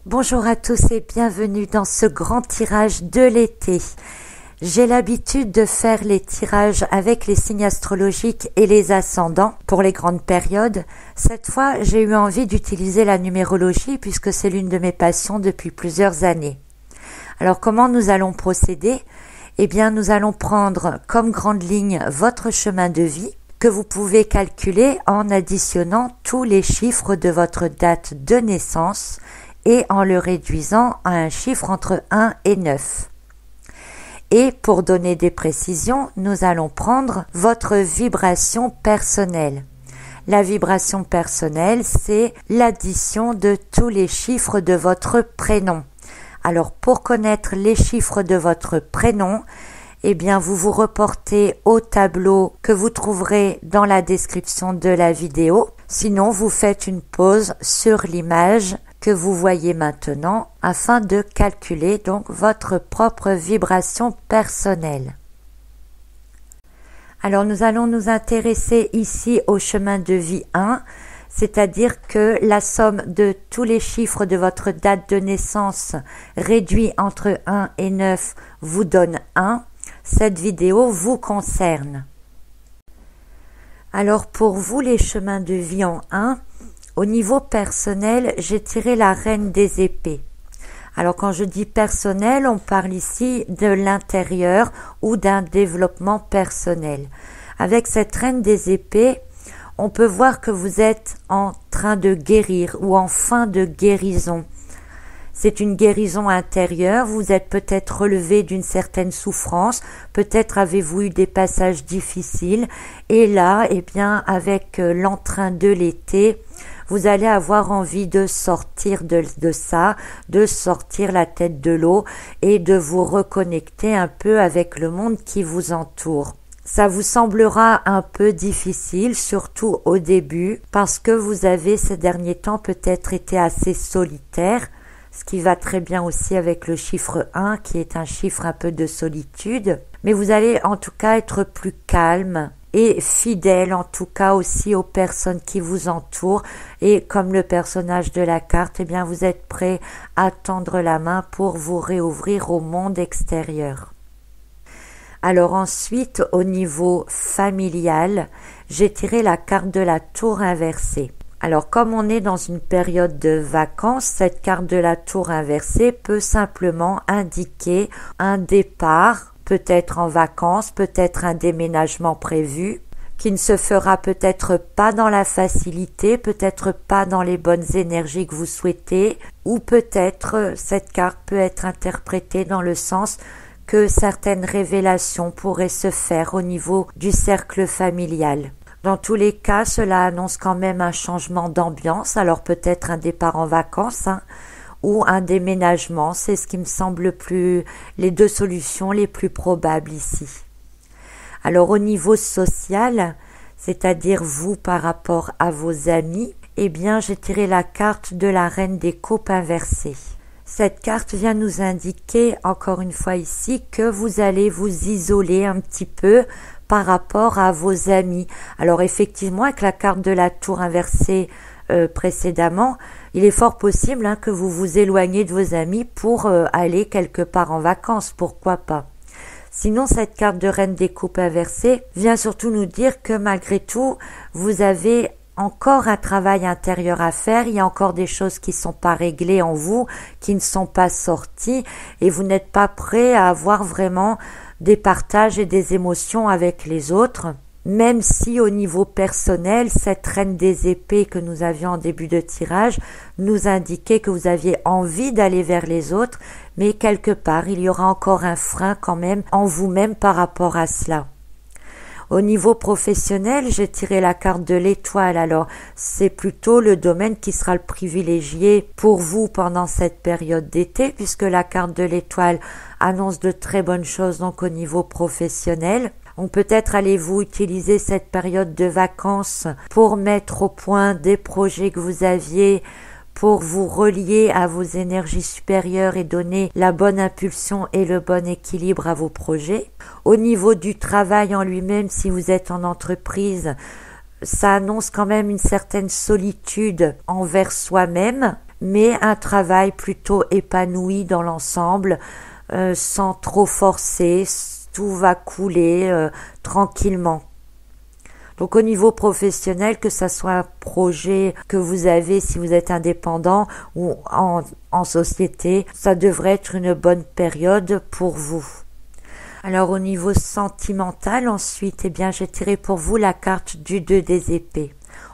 Bonjour à tous et bienvenue dans ce grand tirage de l'été. J'ai l'habitude de faire les tirages avec les signes astrologiques et les ascendants pour les grandes périodes. Cette fois, j'ai eu envie d'utiliser la numérologie puisque c'est l'une de mes passions depuis plusieurs années. Alors comment nous allons procéder ? Eh bien, nous allons prendre comme grande ligne votre chemin de vie que vous pouvez calculer en additionnant tous les chiffres de votre date de naissance et en le réduisant à un chiffre entre 1 et 9. Et pour donner des précisions, nous allons prendre votre vibration personnelle. La vibration personnelle, c'est l'addition de tous les chiffres de votre prénom. Alors pour connaître les chiffres de votre prénom, eh bien vous vous reportez au tableau que vous trouverez dans la description de la vidéo. Sinon, vous faites une pause sur l'image que vous voyez maintenant afin de calculer donc votre propre vibration personnelle. Alors nous allons nous intéresser ici au chemin de vie 1, c'est-à-dire que la somme de tous les chiffres de votre date de naissance réduit entre 1 et 9 vous donne 1. Cette vidéo vous concerne. Alors pour vous les chemins de vie en 1, au niveau personnel, j'ai tiré la reine des épées. Alors quand je dis personnel, on parle ici de l'intérieur ou d'un développement personnel. Avec cette reine des épées, on peut voir que vous êtes en train de guérir ou en fin de guérison. C'est une guérison intérieure, vous êtes peut-être relevé d'une certaine souffrance, peut-être avez-vous eu des passages difficiles et là, eh bien, avec l'entrain de l'été, vous allez avoir envie de sortir de ça, de sortir la tête de l'eau et de vous reconnecter un peu avec le monde qui vous entoure. Ça vous semblera un peu difficile, surtout au début, parce que vous avez ces derniers temps peut-être été assez solitaire, ce qui va très bien aussi avec le chiffre 1 qui est un chiffre un peu de solitude. Mais vous allez en tout cas être plus calme et fidèle en tout cas aussi aux personnes qui vous entourent. Et comme le personnage de la carte, eh bien vous êtes prêt à tendre la main pour vous réouvrir au monde extérieur. Alors ensuite, au niveau familial, j'ai tiré la carte de la tour inversée. Alors comme on est dans une période de vacances, cette carte de la tour inversée peut simplement indiquer un départ, peut-être en vacances, peut-être un déménagement prévu, qui ne se fera peut-être pas dans la facilité, peut-être pas dans les bonnes énergies que vous souhaitez, ou peut-être cette carte peut être interprétée dans le sens que certaines révélations pourraient se faire au niveau du cercle familial. Dans tous les cas, cela annonce quand même un changement d'ambiance, alors peut-être un départ en vacances ou un déménagement, c'est ce qui me semble les deux solutions les plus probables ici. Alors au niveau social, c'est-à-dire vous par rapport à vos amis, eh bien j'ai tiré la carte de la reine des coupes inversée. Cette carte vient nous indiquer, encore une fois ici, que vous allez vous isoler un petit peu par rapport à vos amis. Alors effectivement, avec la carte de la tour inversée précédemment, il est fort possible que vous vous éloignez de vos amis pour aller quelque part en vacances, pourquoi pas. Sinon, cette carte de reine des coupes inversée vient surtout nous dire que malgré tout, vous avez encore un travail intérieur à faire, il y a encore des choses qui ne sont pas réglées en vous, qui ne sont pas sorties et vous n'êtes pas prêt à avoir vraiment des partages et des émotions avec les autres, même si au niveau personnel, cette reine des épées que nous avions en début de tirage nous indiquait que vous aviez envie d'aller vers les autres, mais quelque part, il y aura encore un frein quand même en vous-même par rapport à cela. Au niveau professionnel, j'ai tiré la carte de l'étoile, alors c'est plutôt le domaine qui sera le privilégié pour vous pendant cette période d'été, puisque la carte de l'étoile annonce de très bonnes choses donc au niveau professionnel. Donc peut-être allez-vous utiliser cette période de vacances pour mettre au point des projets que vous aviez, pour vous relier à vos énergies supérieures et donner la bonne impulsion et le bon équilibre à vos projets. Au niveau du travail en lui-même, si vous êtes en entreprise, ça annonce quand même une certaine solitude envers soi-même, mais un travail plutôt épanoui dans l'ensemble, sans trop forcer, tout va couler tranquillement. Donc au niveau professionnel, que ça soit un projet que vous avez si vous êtes indépendant ou en société, ça devrait être une bonne période pour vous. Alors au niveau sentimental ensuite, j'ai tiré pour vous la carte du 2 des épées.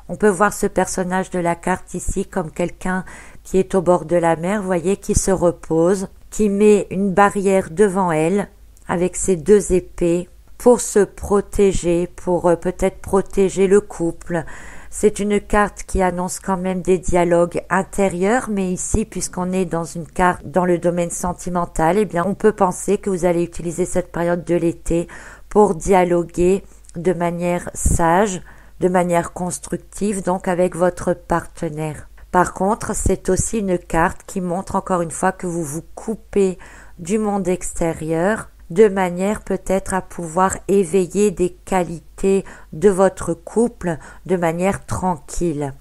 On peut voir ce personnage de la carte ici comme quelqu'un qui est au bord de la mer, vous voyez, qui se repose, qui met une barrière devant elle avec ses 2 épées pour se protéger, pour peut-être protéger le couple. C'est une carte qui annonce quand même des dialogues intérieurs, mais ici, puisqu'on est dans une carte dans le domaine sentimental, on peut penser que vous allez utiliser cette période de l'été pour dialoguer de manière sage, de manière constructive, donc avec votre partenaire. Par contre, c'est aussi une carte qui montre encore une fois que vous vous coupez du monde extérieur, de manière peut-être à pouvoir éveiller des qualités de votre couple de manière tranquille.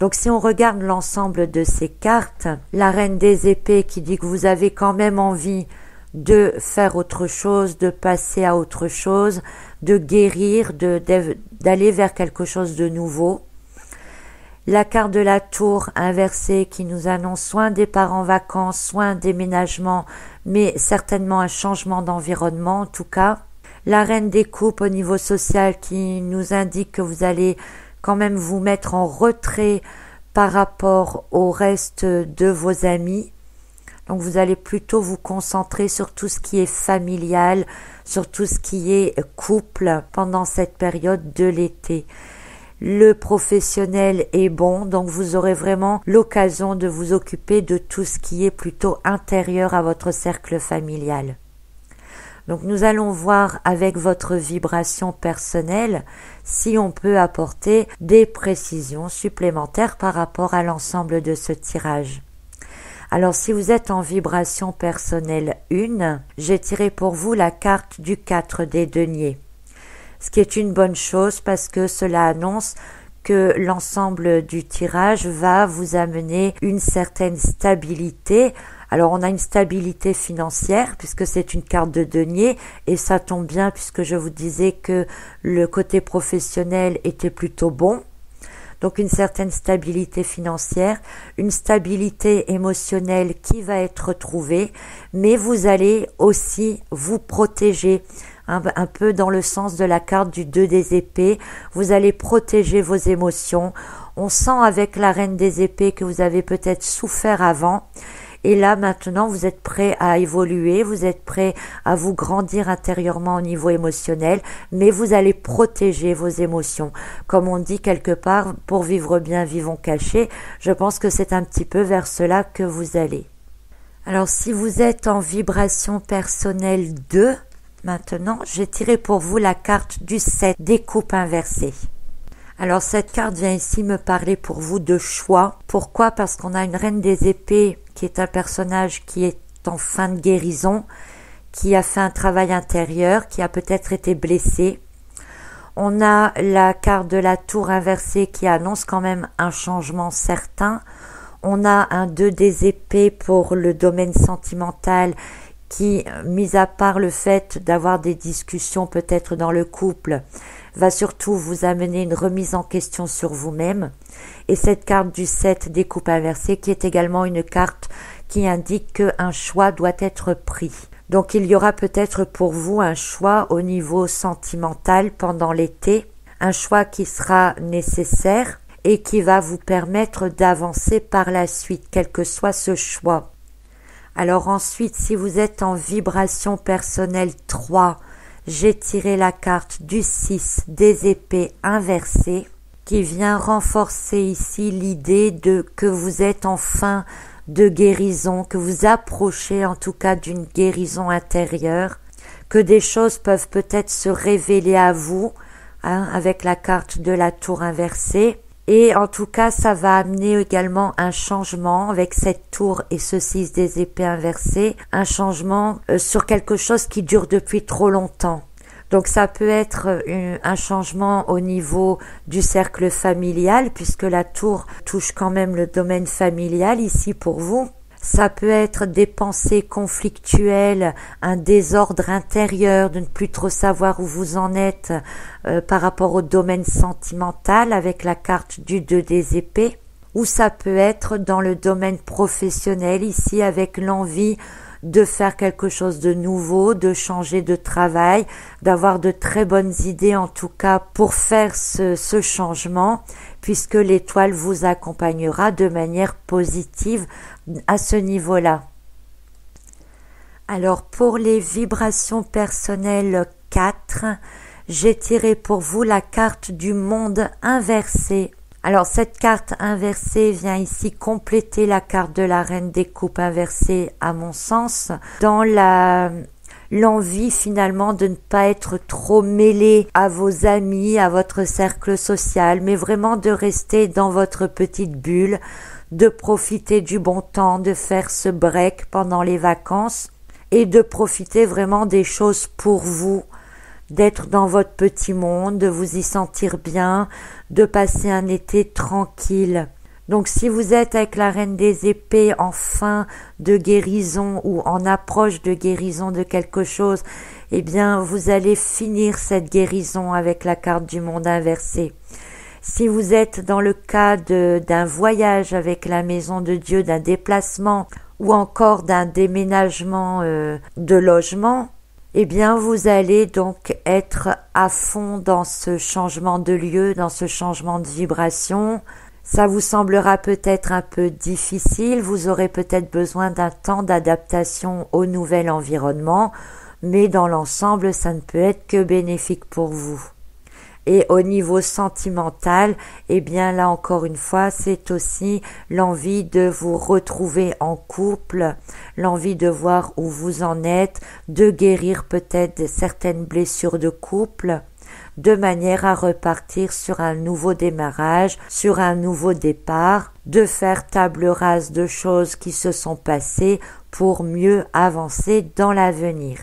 Donc si on regarde l'ensemble de ces cartes, la reine des épées qui dit que vous avez quand même envie de faire autre chose, de passer à autre chose, de guérir, d'aller vers quelque chose de nouveau. La carte de la tour inversée qui nous annonce soit un départ en vacances, soit un déménagement, mais certainement un changement d'environnement en tout cas. La reine des coupes au niveau social qui nous indique que vous allez quand même vous mettre en retrait par rapport au reste de vos amis. Donc vous allez plutôt vous concentrer sur tout ce qui est familial, sur tout ce qui est couple pendant cette période de l'été. Le professionnel est bon, donc vous aurez vraiment l'occasion de vous occuper de tout ce qui est plutôt intérieur à votre cercle familial. Donc nous allons voir avec votre vibration personnelle si on peut apporter des précisions supplémentaires par rapport à l'ensemble de ce tirage. Alors si vous êtes en vibration personnelle 1, j'ai tiré pour vous la carte du 4 des deniers. Ce qui est une bonne chose parce que cela annonce que l'ensemble du tirage va vous amener une certaine stabilité. Alors on a une stabilité financière puisque c'est une carte de denier et ça tombe bien puisque je vous disais que le côté professionnel était plutôt bon. Donc une certaine stabilité financière, une stabilité émotionnelle qui va être retrouvée, mais vous allez aussi vous protéger. Un peu dans le sens de la carte du 2 des épées, vous allez protéger vos émotions. On sent avec la reine des épées que vous avez peut-être souffert avant. Et là, maintenant, vous êtes prêt à évoluer, vous êtes prêt à vous grandir intérieurement au niveau émotionnel, mais vous allez protéger vos émotions. Comme on dit quelque part, pour vivre bien, vivons cachés. Je pense que c'est un petit peu vers cela que vous allez. Alors, si vous êtes en vibration personnelle 2, maintenant, j'ai tiré pour vous la carte du 7 des coupes inversées. Alors cette carte vient ici me parler pour vous de choix. Pourquoi? Parce qu'on a une reine des épées qui est un personnage qui est en fin de guérison, qui a fait un travail intérieur, qui a peut-être été blessé. On a la carte de la tour inversée qui annonce quand même un changement certain. On a un 2 des épées pour le domaine sentimental qui, mis à part le fait d'avoir des discussions peut-être dans le couple, va surtout vous amener une remise en question sur vous-même. Et cette carte du 7 des coupes inversées qui est également une carte qui indique qu'un choix doit être pris. Donc il y aura peut-être pour vous un choix au niveau sentimental pendant l'été, un choix qui sera nécessaire et qui va vous permettre d'avancer par la suite, quel que soit ce choix. Alors ensuite, si vous êtes en vibration personnelle 3, j'ai tiré la carte du 6 des épées inversées qui vient renforcer ici l'idée de que vous êtes en fin de guérison, que vous approchez en tout cas d'une guérison intérieure, que des choses peuvent peut-être se révéler à vous avec la carte de la tour inversée. Et en tout cas, ça va amener également un changement avec cette tour et ce 6 des épées inversées, un changement sur quelque chose qui dure depuis trop longtemps. Donc ça peut être un changement au niveau du cercle familial, puisque la tour touche quand même le domaine familial ici pour vous. Ça peut être des pensées conflictuelles, un désordre intérieur, de ne plus trop savoir où vous en êtes par rapport au domaine sentimental avec la carte du 2 des épées. Ou ça peut être dans le domaine professionnel ici avec l'envie de faire quelque chose de nouveau, de changer de travail, d'avoir de très bonnes idées en tout cas pour faire ce changement, puisque l'étoile vous accompagnera de manière positive à ce niveau-là. Alors pour les vibrations personnelles 4, j'ai tiré pour vous la carte du monde inversé. Alors cette carte inversée vient ici compléter la carte de la reine des coupes inversée à mon sens, dans l'envie finalement de ne pas être trop mêlé à vos amis, à votre cercle social, mais vraiment de rester dans votre petite bulle, de profiter du bon temps, de faire ce break pendant les vacances et de profiter vraiment des choses pour vous, d'être dans votre petit monde, de vous y sentir bien, de passer un été tranquille. Donc si vous êtes avec la reine des épées en fin de guérison ou en approche de guérison de quelque chose, eh bien vous allez finir cette guérison avec la carte du monde inversé. Si vous êtes dans le cas d'un voyage avec la maison de Dieu, d'un déplacement ou encore d'un déménagement de logement, eh bien vous allez donc être à fond dans ce changement de lieu, dans ce changement de vibration. Ça vous semblera peut-être un peu difficile, vous aurez peut-être besoin d'un temps d'adaptation au nouvel environnement, mais dans l'ensemble, ça ne peut être que bénéfique pour vous. Et au niveau sentimental, eh bien là encore une fois, c'est aussi l'envie de vous retrouver en couple, l'envie de voir où vous en êtes, de guérir peut-être certaines blessures de couple, de manière à repartir sur un nouveau démarrage, sur un nouveau départ, de faire table rase de choses qui se sont passées pour mieux avancer dans l'avenir.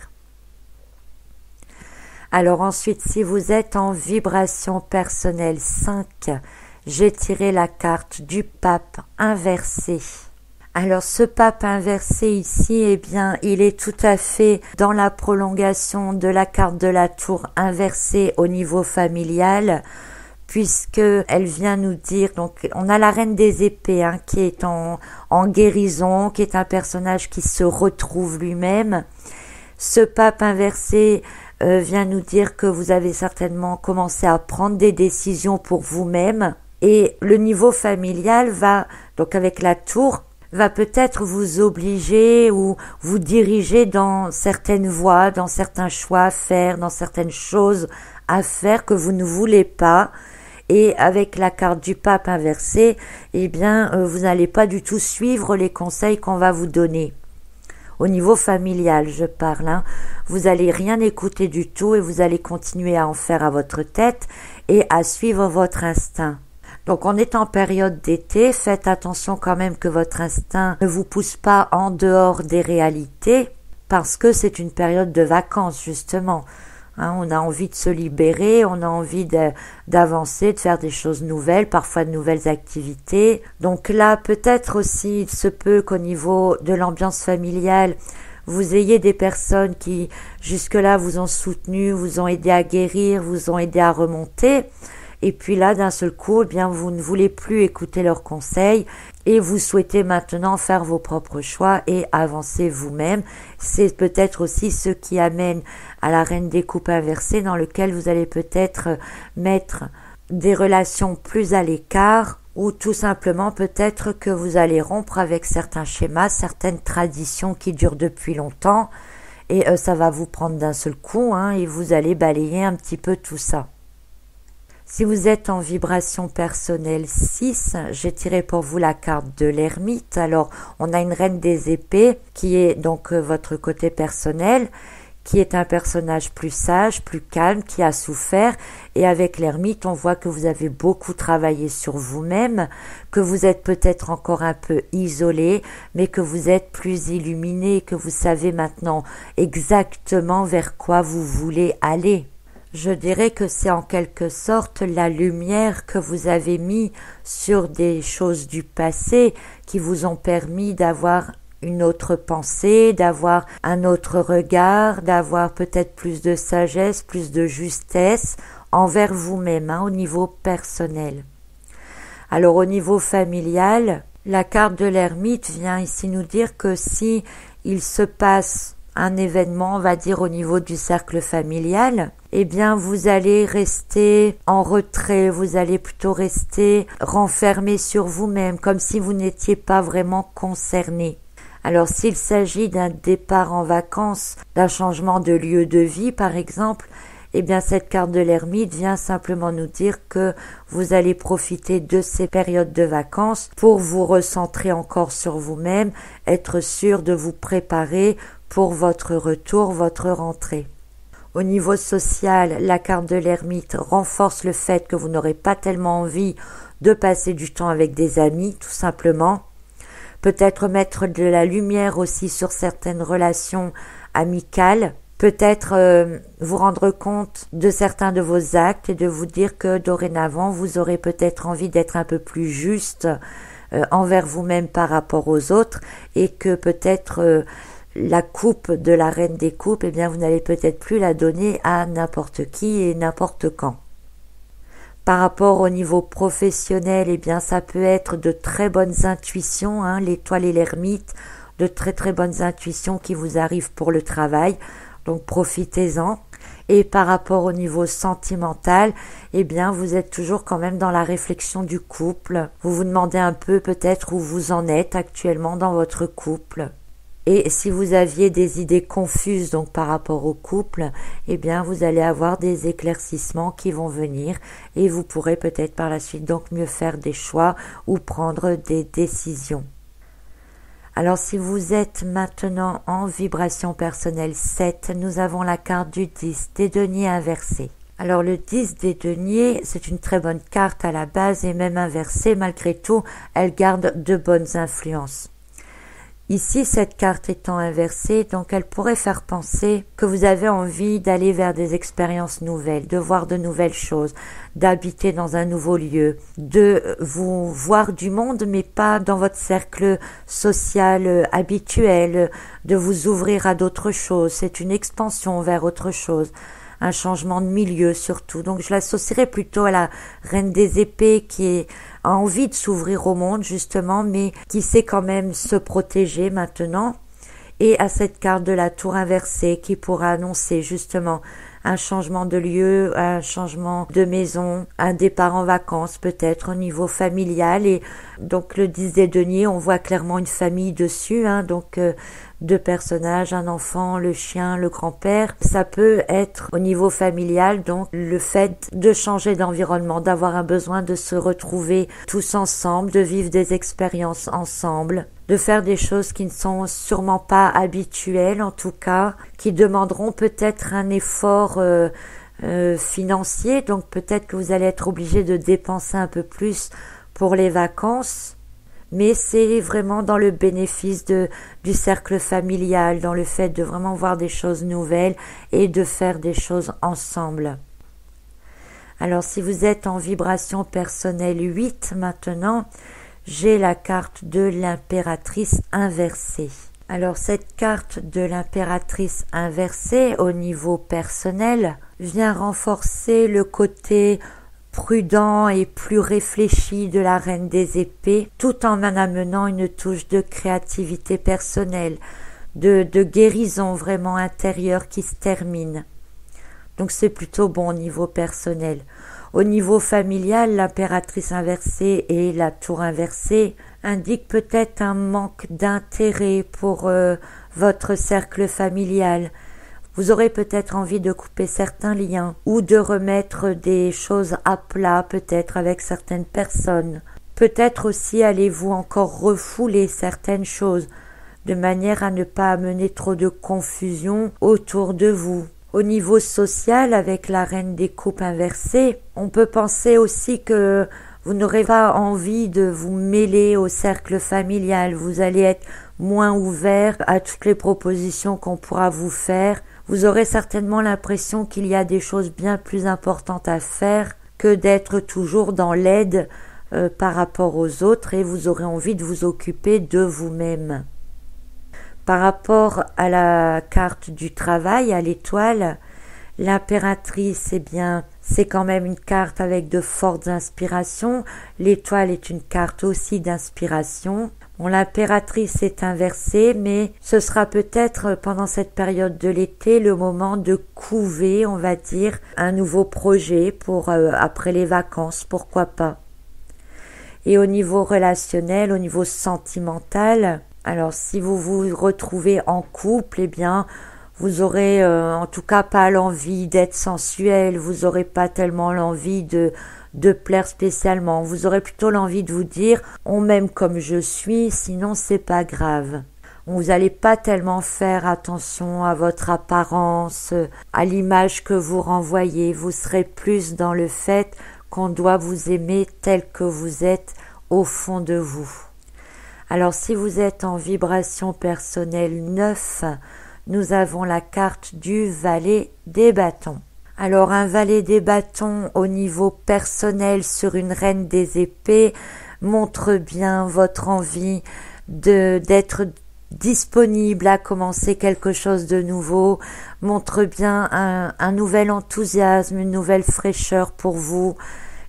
Alors ensuite, si vous êtes en vibration personnelle 5, j'ai tiré la carte du pape inversé. Alors ce pape inversé ici, eh bien, il est tout à fait dans la prolongation de la carte de la tour inversée au niveau familial, puisque elle vient nous dire, donc on a la reine des épées qui est en guérison, qui est un personnage qui se retrouve lui-même. Ce pape inversé vient nous dire que vous avez certainement commencé à prendre des décisions pour vous-même, et le niveau familial va, donc avec la tour, va peut-être vous obliger ou vous diriger dans certaines voies, dans certains choix à faire, dans certaines choses à faire que vous ne voulez pas. Et avec la carte du pape inversé, eh bien, vous n'allez pas du tout suivre les conseils qu'on va vous donner. Au niveau familial, je parle, vous allez rien écouter du tout et vous allez continuer à en faire à votre tête et à suivre votre instinct. Donc on est en période d'été, faites attention quand même que votre instinct ne vous pousse pas en dehors des réalités, parce que c'est une période de vacances justement. On a envie de se libérer, on a envie d'avancer, de faire des choses nouvelles, parfois de nouvelles activités. Donc là, peut-être aussi, il se peut qu'au niveau de l'ambiance familiale, vous ayez des personnes qui jusque-là vous ont soutenu, vous ont aidé à guérir, vous ont aidé à remonter. Et puis là, d'un seul coup, eh bien, vous ne voulez plus écouter leurs conseils et vous souhaitez maintenant faire vos propres choix et avancer vous-même. C'est peut-être aussi ce qui amène à la reine des coupes inversée, dans lequel vous allez peut-être mettre des relations plus à l'écart, ou tout simplement peut-être que vous allez rompre avec certains schémas, certaines traditions qui durent depuis longtemps, et ça va vous prendre d'un seul coup, et vous allez balayer un petit peu tout ça. Si vous êtes en vibration personnelle 6, j'ai tiré pour vous la carte de l'ermite. Alors, on a une reine des épées qui est donc votre côté personnel, qui est un personnage plus sage, plus calme, qui a souffert. Et avec l'ermite, on voit que vous avez beaucoup travaillé sur vous-même, que vous êtes peut-être encore un peu isolé, mais que vous êtes plus illuminé, que vous savez maintenant exactement vers quoi vous voulez aller. Je dirais que c'est en quelque sorte la lumière que vous avez mis sur des choses du passé qui vous ont permis d'avoir une autre pensée, d'avoir un autre regard, d'avoir peut-être plus de sagesse, plus de justesse envers vous-même, au niveau personnel. Alors au niveau familial, la carte de l'ermite vient ici nous dire que si il se passe un événement, on va dire au niveau du cercle familial, eh bien vous allez rester en retrait, vous allez plutôt rester renfermé sur vous-même, comme si vous n'étiez pas vraiment concerné. Alors s'il s'agit d'un départ en vacances, d'un changement de lieu de vie par exemple, eh bien cette carte de l'ermite vient simplement nous dire que vous allez profiter de ces périodes de vacances pour vous recentrer encore sur vous-même, être sûr de vous préparer pour votre retour, votre rentrée. Au niveau social, la carte de l'ermite renforce le fait que vous n'aurez pas tellement envie de passer du temps avec des amis, tout simplement. Peut-être mettre de la lumière aussi sur certaines relations amicales. Peut-être vous rendre compte de certains de vos actes et de vous dire que dorénavant, vous aurez peut-être envie d'être un peu plus juste envers vous-même par rapport aux autres et que peut-être la coupe de la reine des coupes, eh bien vous n'allez peut-être plus la donner à n'importe qui et n'importe quand. Par rapport au niveau professionnel, eh bien ça peut être de très bonnes intuitions, l'étoile et l'ermite, de très très bonnes intuitions qui vous arrivent pour le travail, donc profitez-en. Et par rapport au niveau sentimental, eh bien vous êtes toujours quand même dans la réflexion du couple. Vous vous demandez un peu peut-être où vous en êtes actuellement dans votre couple. Et si vous aviez des idées confuses donc par rapport au couple, eh bien vous allez avoir des éclaircissements qui vont venir et vous pourrez peut-être par la suite donc mieux faire des choix ou prendre des décisions. Alors si vous êtes maintenant en vibration personnelle 7, nous avons la carte du 10 des deniers inversés. Alors le 10 des deniers, c'est une très bonne carte à la base et même inversée, malgré tout, elle garde de bonnes influences. Ici, cette carte étant inversée, donc elle pourrait faire penser que vous avez envie d'aller vers des expériences nouvelles, de voir de nouvelles choses, d'habiter dans un nouveau lieu, de vous voir du monde, mais pas dans votre cercle social habituel, de vous ouvrir à d'autres choses. C'est une expansion vers autre chose, un changement de milieu surtout. Donc je l'associerais plutôt à la reine des épées qui a envie de s'ouvrir au monde justement, mais qui sait quand même se protéger maintenant, et à cette carte de la tour inversée qui pourra annoncer justement un changement de lieu, un changement de maison, un départ en vacances peut-être au niveau familial. Et donc le 10 des deniers, on voit clairement une famille dessus, donc deux personnages, un enfant, le chien, le grand-père. Ça peut être au niveau familial, donc le fait de changer d'environnement, d'avoir un besoin de se retrouver tous ensemble, de vivre des expériences ensemble, de faire des choses qui ne sont sûrement pas habituelles en tout cas, qui demanderont peut-être un effort financier, donc peut-être que vous allez être obligé de dépenser un peu plus pour les vacances. Mais c'est vraiment dans le bénéfice du cercle familial, dans le fait de vraiment voir des choses nouvelles et de faire des choses ensemble. Alors si vous êtes en vibration personnelle 8 maintenant, j'ai la carte de l'impératrice inversée. Alors cette carte de l'impératrice inversée au niveau personnel vient renforcer le côté prudent et plus réfléchi de la reine des épées, tout en amenant une touche de créativité personnelle, de guérison vraiment intérieure qui se termine. Donc c'est plutôt bon au niveau personnel. Au niveau familial, l'impératrice inversée et la tour inversée indiquent peut-être un manque d'intérêt pour votre cercle familial. Vous aurez peut-être envie de couper certains liens ou de remettre des choses à plat peut-être avec certaines personnes. Peut-être aussi allez-vous encore refouler certaines choses de manière à ne pas amener trop de confusion autour de vous. Au niveau social, avec la reine des coupes inversée, on peut penser aussi que vous n'aurez pas envie de vous mêler au cercle familial. Vous allez être moins ouvert à toutes les propositions qu'on pourra vous faire. Vous aurez certainement l'impression qu'il y a des choses bien plus importantes à faire que d'être toujours dans l'aide par rapport aux autres, et vous aurez envie de vous occuper de vous-même. Par rapport à la carte du travail, à l'étoile, l'impératrice, eh bien, c'est quand même une carte avec de fortes inspirations. L'étoile est une carte aussi d'inspiration. Bon, l'impératrice est inversée, mais ce sera peut-être pendant cette période de l'été le moment de couver, on va dire, un nouveau projet pour après les vacances, pourquoi pas. Et au niveau relationnel, au niveau sentimental, alors si vous vous retrouvez en couple, eh bien, vous aurez en tout cas pas l'envie d'être sensuel, vous aurez pas tellement l'envie de plaire spécialement, vous aurez plutôt l'envie de vous dire on m'aime comme je suis, sinon c'est pas grave. Vous n'allez pas tellement faire attention à votre apparence, à l'image que vous renvoyez, vous serez plus dans le fait qu'on doit vous aimer tel que vous êtes au fond de vous. Alors si vous êtes en vibration personnelle 9, nous avons la carte du valet des bâtons. Alors un valet des bâtons au niveau personnel sur une reine des épées montre bien votre envie d'être disponible à commencer quelque chose de nouveau, montre bien un nouvel enthousiasme, une nouvelle fraîcheur pour vous,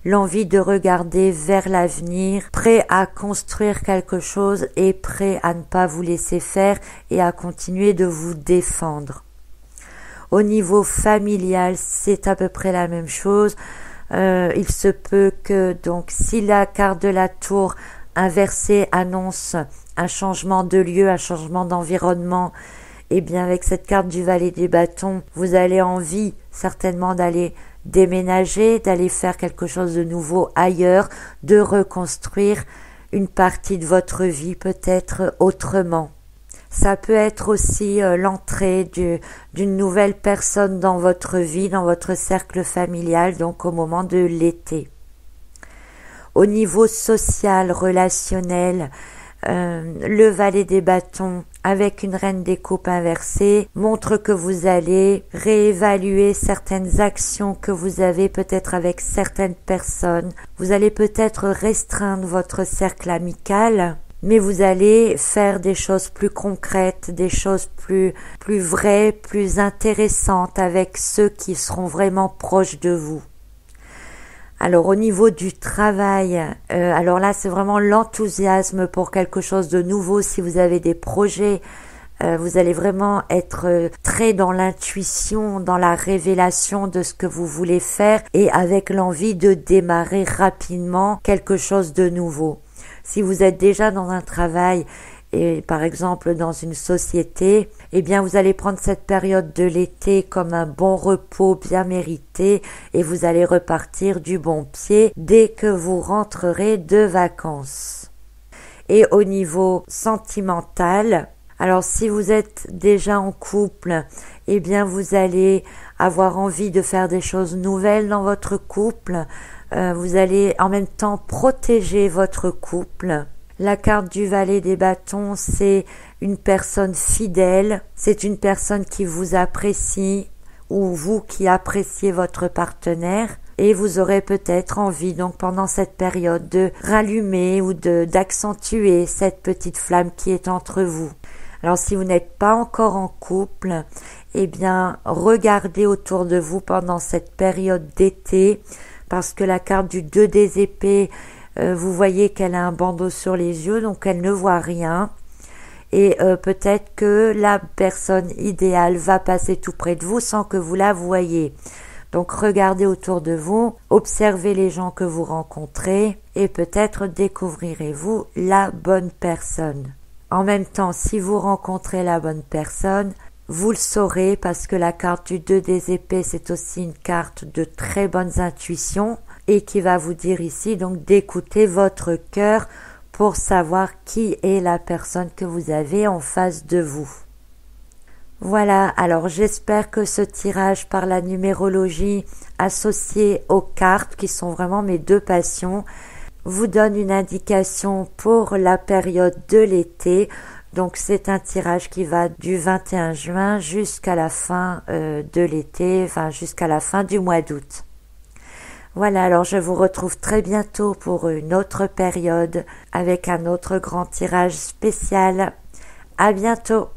l'envie de regarder vers l'avenir, prêt à construire quelque chose et prêt à ne pas vous laisser faire et à continuer de vous défendre. Au niveau familial, c'est à peu près la même chose. Il se peut que, donc, si la carte de la tour inversée annonce un changement de lieu, un changement d'environnement, eh bien, avec cette carte du valet des bâtons, vous avez envie certainement d'aller déménager, d'aller faire quelque chose de nouveau ailleurs, de reconstruire une partie de votre vie peut-être autrement. Ça peut être aussi l'entrée d'une nouvelle personne dans votre vie, dans votre cercle familial, donc au moment de l'été. Au niveau social, relationnel, le valet des bâtons avec une reine des coupes inversée montre que vous allez réévaluer certaines actions que vous avez peut-être avec certaines personnes. Vous allez peut-être restreindre votre cercle amical, mais vous allez faire des choses plus concrètes, des choses plus vraies, plus intéressantes avec ceux qui seront vraiment proches de vous. Alors au niveau du travail, alors là c'est vraiment l'enthousiasme pour quelque chose de nouveau. Si vous avez des projets, vous allez vraiment être très dans l'intuition, dans la révélation de ce que vous voulez faire et avec l'envie de démarrer rapidement quelque chose de nouveau. Si vous êtes déjà dans un travail et par exemple dans une société, eh bien vous allez prendre cette période de l'été comme un bon repos bien mérité et vous allez repartir du bon pied dès que vous rentrerez de vacances. Et au niveau sentimental, alors si vous êtes déjà en couple, eh bien vous allez avoir envie de faire des choses nouvelles dans votre couple, vous allez en même temps protéger votre couple. La carte du valet des bâtons, c'est une personne fidèle, c'est une personne qui vous apprécie ou vous qui appréciez votre partenaire et vous aurez peut-être envie donc pendant cette période de rallumer ou d'accentuer cette petite flamme qui est entre vous. Alors si vous n'êtes pas encore en couple, eh bien regardez autour de vous pendant cette période d'été parce que la carte du 2 des épées, vous voyez qu'elle a un bandeau sur les yeux, donc elle ne voit rien. Et peut-être que la personne idéale va passer tout près de vous sans que vous la voyiez. Donc regardez autour de vous, observez les gens que vous rencontrez et peut-être découvrirez-vous la bonne personne. En même temps, si vous rencontrez la bonne personne, vous le saurez parce que la carte du 2 des épées, c'est aussi une carte de très bonnes intuitions et qui va vous dire ici donc d'écouter votre cœur pour savoir qui est la personne que vous avez en face de vous. Voilà, alors j'espère que ce tirage par la numérologie associé aux cartes, qui sont vraiment mes deux passions, vous donne une indication pour la période de l'été. Donc c'est un tirage qui va du 21 juin jusqu'à la fin de l'été, enfin jusqu'à la fin du mois d'août. Voilà, alors je vous retrouve très bientôt pour une autre période avec un autre grand tirage spécial. À bientôt!